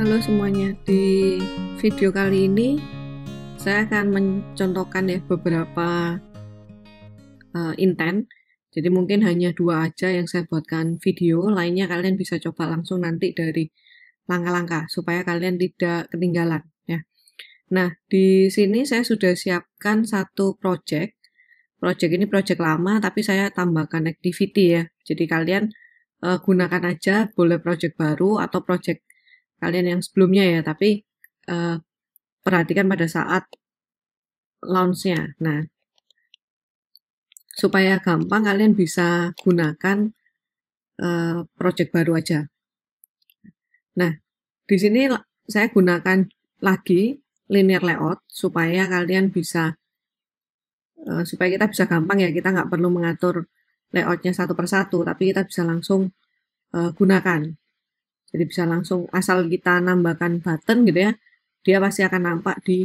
Halo semuanya, di video kali ini saya akan mencontohkan ya beberapa intent. Jadi mungkin hanya 2 aja yang saya buatkan video, lainnya kalian bisa coba langsung nanti dari langkah-langkah supaya kalian tidak ketinggalan ya. Nah, di sini saya sudah siapkan satu project. Project ini project lama tapi saya tambahkan activity ya. Jadi kalian gunakan aja, boleh project baru atau project kalian yang sebelumnya ya, tapi perhatikan pada saat launch-nya. Nah, supaya gampang kalian bisa gunakan project baru aja. Nah, di sini saya gunakan lagi linear layout supaya kalian bisa supaya kita bisa gampang ya, kita nggak perlu mengatur layoutnya satu persatu, tapi kita bisa langsung gunakan. Jadi bisa langsung asal kita nambahkan button gitu ya, dia pasti akan nampak di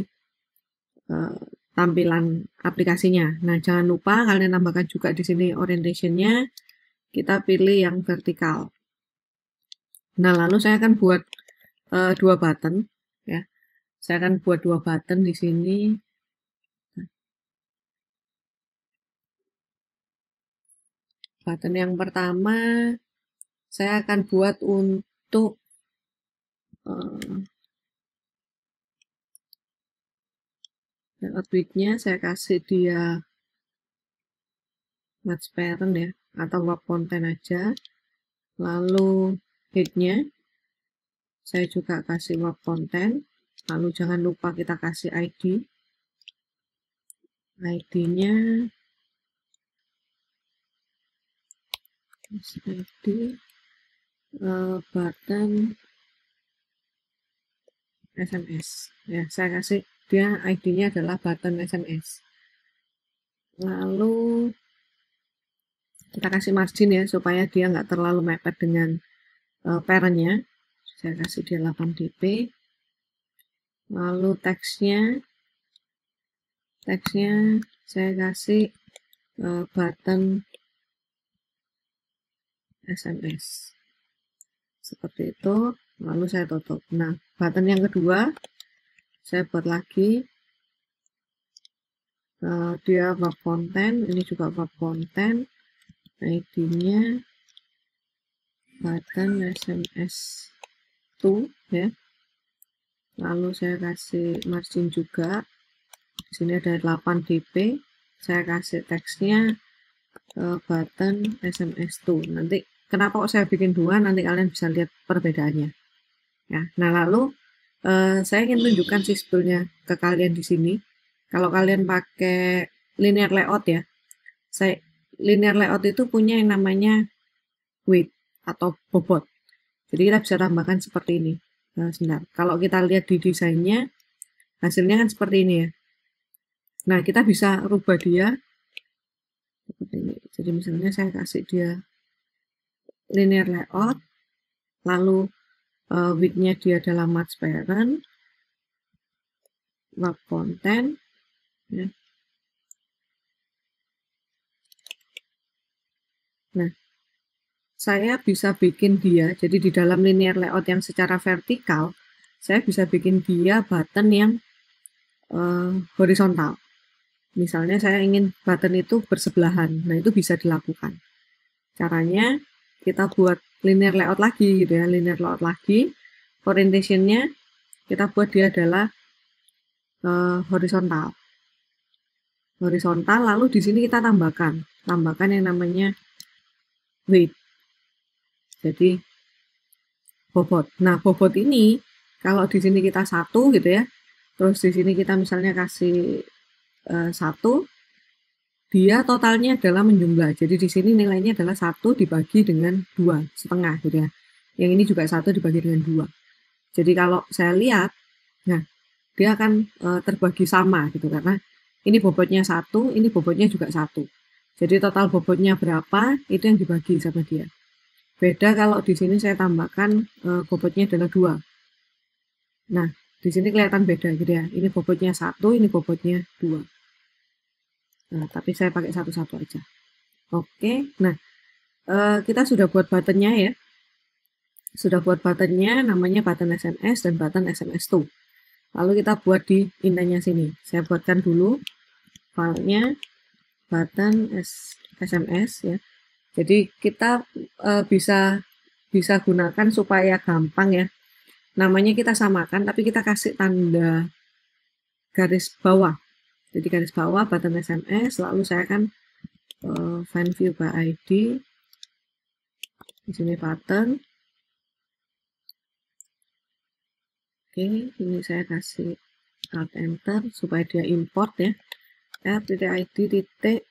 tampilan aplikasinya. Nah, jangan lupa kalian tambahkan juga di sini orientation-nya. Kita pilih yang vertikal. Nah, lalu saya akan buat 2 button ya. Saya akan buat 2 button di sini. Button yang pertama saya akan buat untuk layout width-nya saya kasih dia match parent ya, atau wrap content aja. Lalu head-nya saya juga kasih wrap content. Lalu jangan lupa kita kasih ID. ID-nya ID button SMS ya, saya kasih dia ID-nya adalah button SMS. Lalu kita kasih margin ya supaya dia nggak terlalu mepet dengan parent-nya. Saya kasih dia 8 dp. Lalu teksnya saya kasih button SMS seperti itu. Lalu saya tutup. Nah, button yang kedua saya buat lagi dia wrap content, ini juga wrap content, ID-nya button SMS 2 ya. Lalu saya kasih margin juga. Di sini ada 8 dp. Saya kasih teksnya button SMS 2. Nanti kenapa kok saya bikin 2? Nanti kalian bisa lihat perbedaannya. Ya. Nah, lalu saya ingin tunjukkan sih sebetulnya ke kalian di sini. Kalau kalian pakai linear layout ya, linear layout itu punya yang namanya width atau bobot. Jadi kita bisa tambahkan seperti ini. Nah, sebentar. Kalau kita lihat di desainnya, hasilnya kan seperti ini ya. Nah, kita bisa rubah dia seperti ini. Jadi misalnya saya kasih dia linear layout, lalu width-nya dia adalah match parent, wrap content, ya. Nah, saya bisa bikin dia, jadi di dalam linear layout yang secara vertikal, saya bisa bikin dia button yang horizontal. Misalnya saya ingin button itu bersebelahan, nah itu bisa dilakukan. Caranya kita buat linear layout lagi gitu ya, linear layout lagi. Orientation-nya kita buat dia adalah horizontal. Horizontal, lalu di sini kita tambahkan yang namanya width. Jadi bobot. Nah, bobot ini kalau di sini kita 1 gitu ya. Terus di sini kita misalnya kasih 1, dia totalnya adalah menjumlah. Jadi di sini nilainya adalah 1 dibagi dengan 2,5 gitu ya. Yang ini juga 1 dibagi dengan 2. Jadi kalau saya lihat, nah dia akan terbagi sama gitu, karena ini bobotnya 1, ini bobotnya juga 1. Jadi total bobotnya berapa, itu yang dibagi sama dia. Beda kalau di sini saya tambahkan bobotnya adalah 2. Nah, di sini kelihatan beda gitu ya. Ini bobotnya 1, ini bobotnya 2. Nah, tapi saya pakai satu-satu aja. Oke, nah kita sudah buat buttonnya ya. sudah buat buttonnya, namanya button SMS dan button SMS2. Lalu kita buat di indennya sini. Saya buatkan dulu filenya button SMS ya. Jadi kita bisa gunakan supaya gampang ya. Namanya kita samakan, tapi kita kasih tanda garis bawah. Jadi garis bawah button SMS, lalu saya akan find view by ID. Di sini button. Oke, ini saya kasih alt enter supaya dia import ya. F.id titik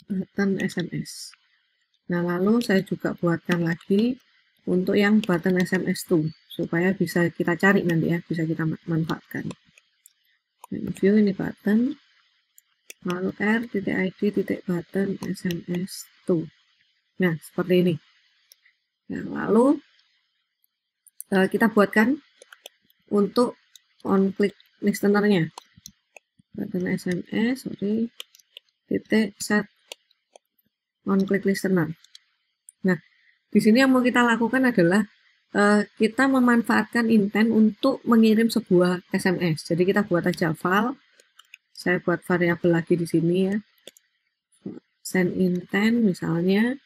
button SMS. Nah, lalu saya juga buatkan lagi untuk yang button SMS tuh supaya bisa kita cari nanti ya, bisa kita manfaatkan. View ini button, lalu r.id button SMS tuh. Nah, seperti ini. Nah, lalu kita buatkan untuk on click listenernya. Button SMS, titik set on click listener. Nah, di sini yang mau kita lakukan adalah kita memanfaatkan intent untuk mengirim sebuah SMS. Jadi kita buat aja file. Saya buat variabel lagi di sini ya. Send intent misalnya.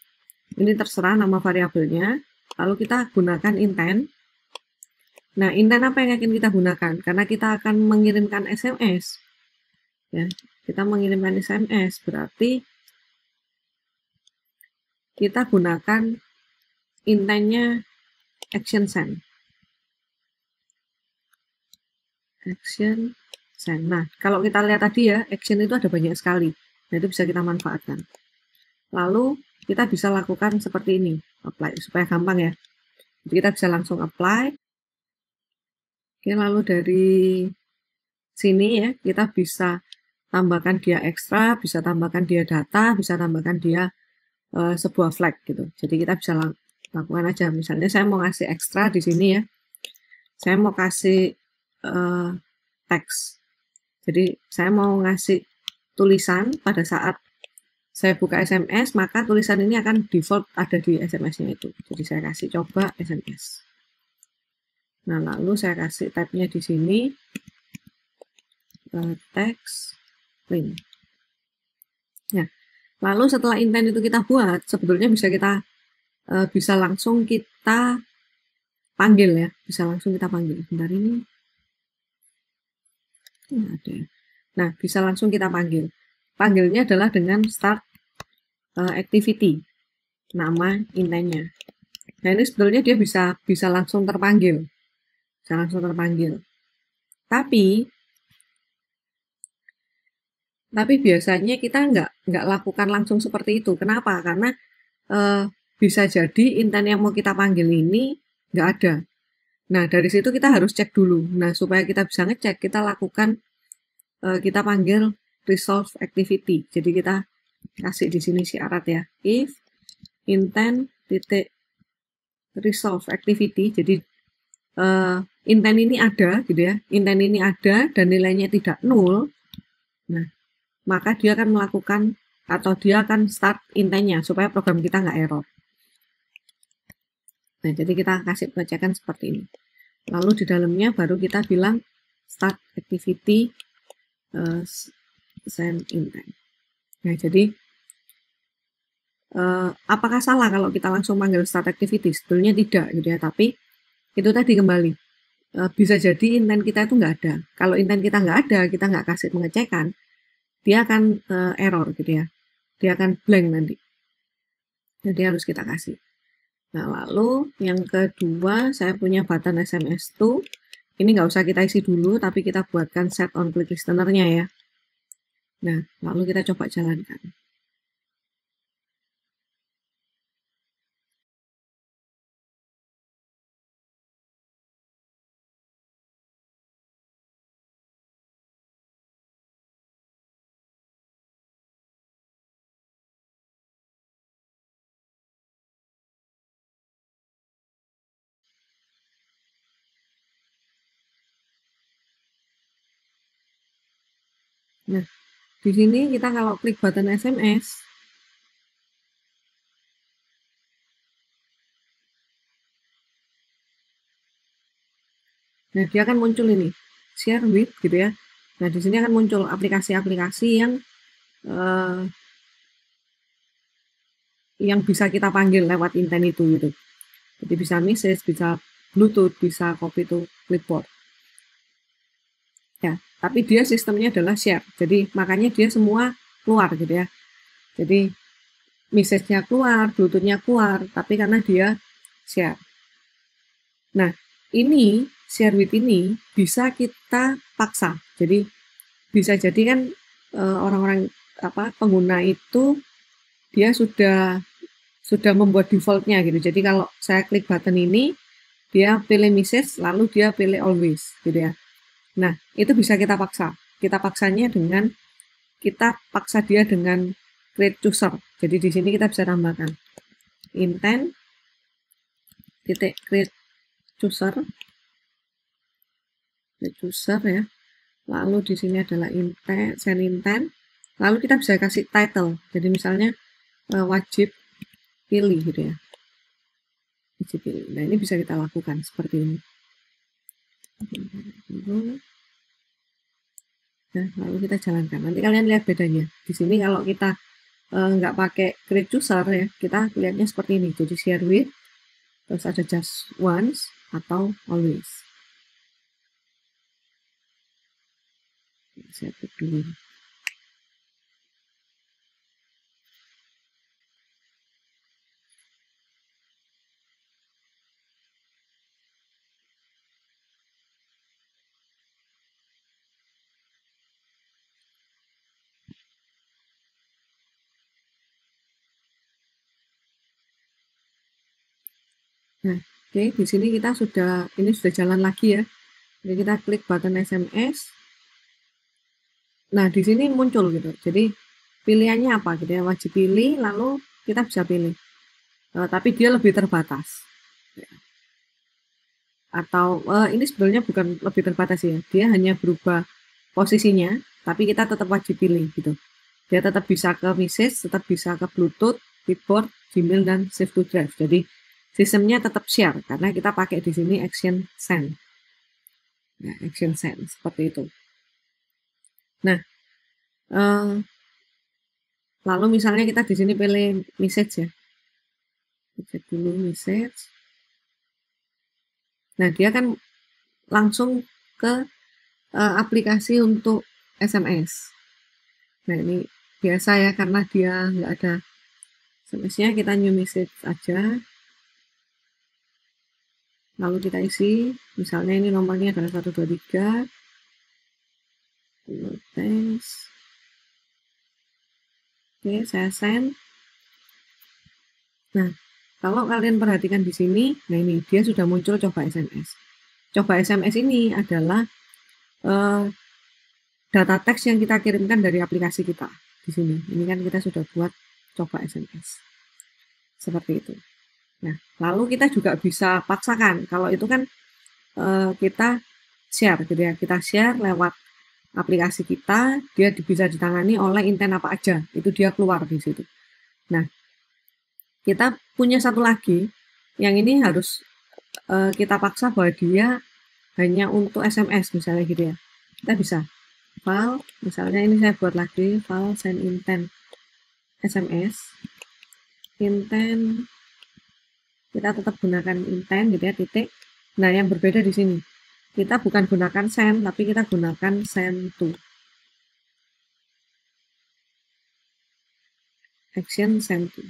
Ini terserah nama variabelnya. Lalu kita gunakan intent. Nah, intent apa yang akan kita gunakan? Karena kita akan mengirimkan SMS. Ya, kita mengirimkan SMS berarti kita gunakan intentnya action send. Action send. Nah, kalau kita lihat tadi ya, action itu ada banyak sekali. Nah, itu bisa kita manfaatkan. Lalu kita bisa lakukan seperti ini, apply supaya gampang ya. Jadi kita bisa langsung apply. Oke, lalu dari sini ya, kita bisa tambahkan dia ekstra, bisa tambahkan dia data, bisa tambahkan dia sebuah flag gitu. Jadi kita bisa lakukan aja. Misalnya saya mau ngasih ekstra di sini ya. Saya mau kasih teks. Jadi saya mau ngasih tulisan pada saat saya buka SMS, maka tulisan ini akan default ada di SMS-nya itu. Jadi saya kasih coba SMS. Nah, lalu saya kasih tab-nya di sini, teks, link. Nah, lalu setelah intent itu kita buat, sebetulnya bisa langsung kita panggil ya, bisa langsung kita panggil. Bentar ini. Ada. Nah, bisa langsung kita panggil. Panggilnya adalah dengan start activity, nama intentnya. Nah, ini sebetulnya dia bisa langsung terpanggil. Bisa langsung terpanggil. Tapi biasanya kita nggak lakukan langsung seperti itu. Kenapa? Karena bisa jadi intent yang mau kita panggil ini nggak ada. Nah, dari situ kita harus cek dulu. Nah, supaya kita bisa ngecek, kita lakukan, kita panggil resolve activity. Jadi kita kasih di sini syarat ya. If intent titik resolve activity. Jadi intent ini ada gitu ya. Intent ini ada dan nilainya tidak nol. Nah, maka dia akan melakukan atau dia akan start intentnya supaya program kita nggak error. Nah, jadi kita kasih pengecekan seperti ini. Lalu di dalamnya baru kita bilang start activity send intent. Nah, jadi apakah salah kalau kita langsung panggil start activity? Sebetulnya tidak gitu ya, tapi itu tadi kembali. Bisa jadi intent kita itu nggak ada. Kalau intent kita nggak ada, kita nggak kasih pengecekan, dia akan error gitu ya. Dia akan blank nanti. Jadi harus kita kasih. Nah, lalu yang kedua, saya punya button SMS tuh. Ini nggak usah kita isi dulu, tapi kita buatkan set on click listener-nya ya. Nah, lalu kita coba jalankan. Nah, di sini kita kalau klik button SMS, Nah, dia akan muncul ini, share with gitu ya. Nah, di sini akan muncul aplikasi-aplikasi yang bisa kita panggil lewat intent itu gitu. Jadi bisa message, bisa Bluetooth, bisa copy to clipboard. Ya, tapi dia sistemnya adalah share. Jadi makanya dia semua keluar gitu ya. Jadi message-nya keluar, Bluetooth-nya keluar, tapi karena dia share. Nah, ini share with ini bisa kita paksa. Jadi bisa jadi kan orang-orang pengguna itu dia sudah membuat defaultnya gitu. Jadi kalau saya klik button ini, dia pilih message, lalu dia pilih always gitu ya. Nah, itu bisa kita paksa. Kita paksanya dengan kita paksa dia dengan create chooser. Jadi di sini kita bisa tambahkan intent titik create chooser ya. Lalu di sini adalah intent, send intent. Lalu kita bisa kasih title. Jadi misalnya wajib pilih gitu ya. Wajib pilih. Nah, ini bisa kita lakukan seperti ini. Nah, lalu kita jalankan. Nanti kalian lihat bedanya. Di sini kalau kita nggak pakai create chooser ya, kita lihatnya seperti ini. Jadi share with, terus ada just once atau always. Saya klik dulu. Nah, oke, di sini kita ini sudah jalan lagi ya. Jadi kita klik button SMS. Nah, di sini muncul gitu. Jadi pilihannya apa gitu ya, wajib pilih, lalu kita bisa pilih. Tapi dia lebih terbatas. Atau ini sebenarnya bukan lebih terbatas ya. Dia hanya berubah posisinya, tapi kita tetap wajib pilih gitu. Dia tetap bisa ke message, tetap bisa ke Bluetooth, keyboard, Gmail, dan save to drive. Jadi sistemnya tetap share karena kita pakai di sini action send. Nah, action send seperti itu. Nah, lalu misalnya kita di sini pilih message ya. Cek dulu message. Nah, dia kan langsung ke aplikasi untuk SMS. Nah, ini biasa ya karena dia nggak ada SMS-nya, kita new message aja. Lalu kita isi, misalnya ini nomornya adalah 123. Thanks. Oke, saya send. Nah, kalau kalian perhatikan di sini, nah ini dia sudah muncul coba SMS. Coba SMS ini adalah data teks yang kita kirimkan dari aplikasi kita di sini. Ini kan kita sudah buat coba SMS. Seperti itu. Nah, lalu kita juga bisa paksakan. Kalau itu kan kita share gitu ya. Kita share lewat aplikasi kita, dia bisa ditangani oleh intent apa aja. Itu dia keluar di situ. Nah, kita punya satu lagi yang ini harus kita paksa bahwa dia hanya untuk SMS misalnya gitu ya. Kita bisa file, misalnya ini saya buat lagi file send intent SMS, intent, kita tetap gunakan intent gitu ya, titik. Nah, yang berbeda di sini, kita bukan gunakan send, tapi kita gunakan send to. Action send to.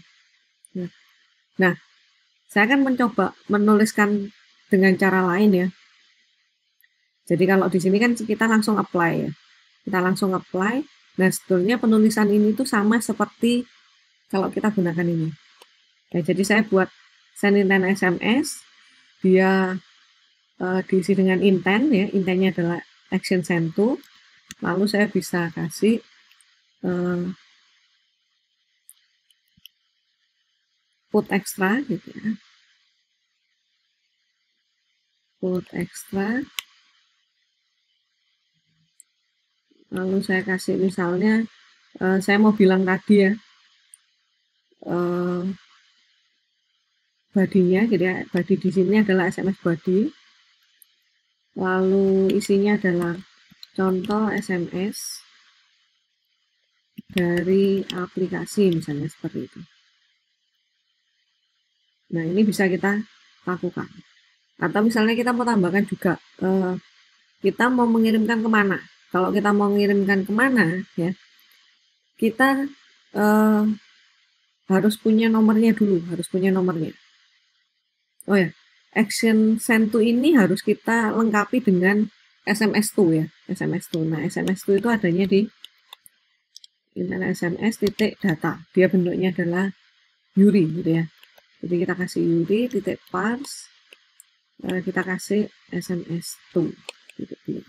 Nah, saya akan mencoba menuliskan dengan cara lain ya. Jadi kalau di sini kan kita langsung apply ya. Kita langsung apply. Nah, sebetulnya penulisan ini tuh sama seperti kalau kita gunakan ini. Nah, jadi saya buat send intent SMS, dia diisi dengan intent ya. Intentnya adalah action send to. Lalu saya bisa kasih put extra gitu ya. Put extra. Lalu saya kasih misalnya saya mau bilang tadi ya body-nya gitu ya. Body di sini adalah SMS body. lalu isinya adalah contoh SMS dari aplikasi misalnya seperti itu. Nah, ini bisa kita lakukan. Atau misalnya kita mau tambahkan juga, kita mau mengirimkan kemana. Kalau kita mau mengirimkan kemana, ya, kita harus punya nomornya dulu, harus punya nomornya. Oh ya, action send to ini harus kita lengkapi dengan SMS to ya, SMS to. Nah, SMS to itu adanya di internet SMS titik data. Dia bentuknya adalah URI gitu ya. Jadi kita kasih URI titik parse, kita kasih SMS to gitu ya.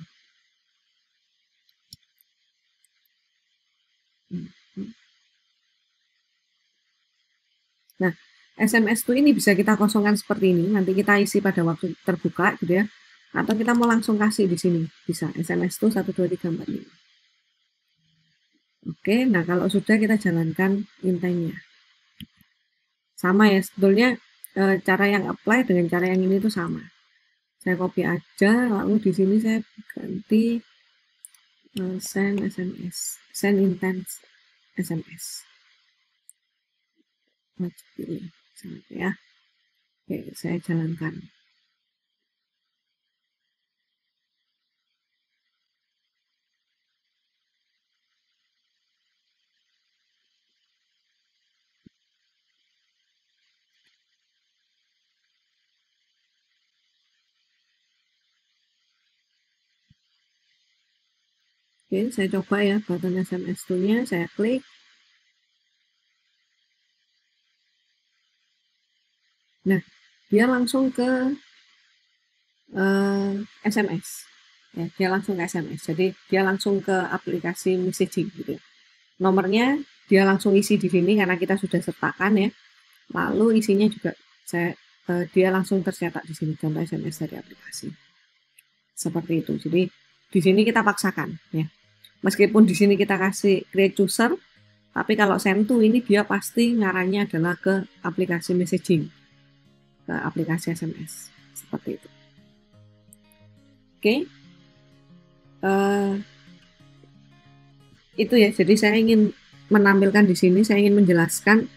Nah, SMS to ini bisa kita kosongkan seperti ini, nanti kita isi pada waktu terbuka gitu ya. Atau kita mau langsung kasih di sini, bisa SMS to 1 2 3 4 5. Oke, nah kalau sudah kita jalankan intentnya. Sama ya, sebetulnya cara yang apply dengan cara yang ini tuh sama. Saya copy aja, lalu di sini saya ganti send SMS, send intent SMS. Wajib pilih, ya. Oke, saya jalankan. Oke, saya coba ya button SMS tool-nya, saya klik. Nah, dia langsung ke SMS. Ya, dia langsung ke SMS. Jadi dia langsung ke aplikasi messaging gitu. Nomornya dia langsung isi di sini karena kita sudah sertakan ya. Lalu isinya juga dia langsung tercetak di sini contoh SMS dari aplikasi. Seperti itu. Jadi di sini kita paksakan ya. Meskipun di sini kita kasih create user, tapi kalau send to ini dia pasti ngarahnya adalah ke aplikasi messaging, ke aplikasi SMS seperti itu. Oke, itu ya. Jadi saya ingin menampilkan di sini, saya ingin menjelaskan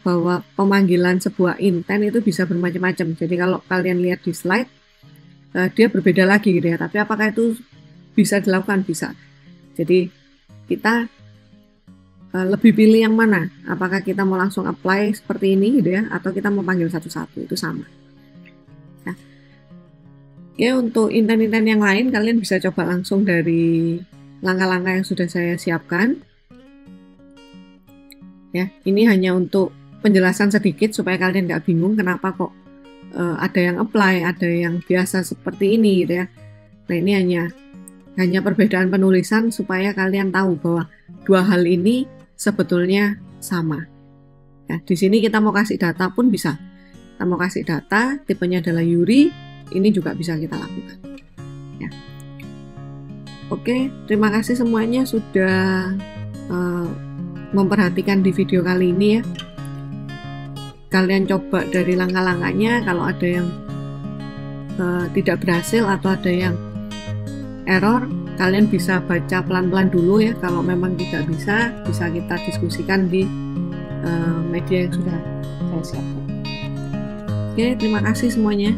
bahwa pemanggilan sebuah intent itu bisa bermacam-macam. Jadi kalau kalian lihat di slide, dia berbeda lagi gitu ya. Tapi apakah itu bisa dilakukan? Bisa. Jadi kita lebih pilih yang mana? Apakah kita mau langsung apply seperti ini gitu ya, atau kita mau panggil satu-satu, itu sama. Nah, ya untuk intent-intent yang lain kalian bisa coba langsung dari langkah-langkah yang sudah saya siapkan. Ya, ini hanya untuk penjelasan sedikit supaya kalian nggak bingung kenapa kok ada yang apply, ada yang biasa seperti ini gitu ya. Nah, ini hanya perbedaan penulisan supaya kalian tahu bahwa dua hal ini sebetulnya sama. Ya, di sini kita mau kasih data pun bisa. Kita mau kasih data, tipenya adalah URI, ini juga bisa kita lakukan. Ya. Oke, terima kasih semuanya sudah memperhatikan di video kali ini ya. Kalian coba dari langkah-langkahnya, kalau ada yang tidak berhasil atau ada yang error, kalian bisa baca pelan-pelan dulu ya. Kalau memang tidak bisa kita diskusikan di media yang sudah saya siapkan. Oke, terima kasih semuanya.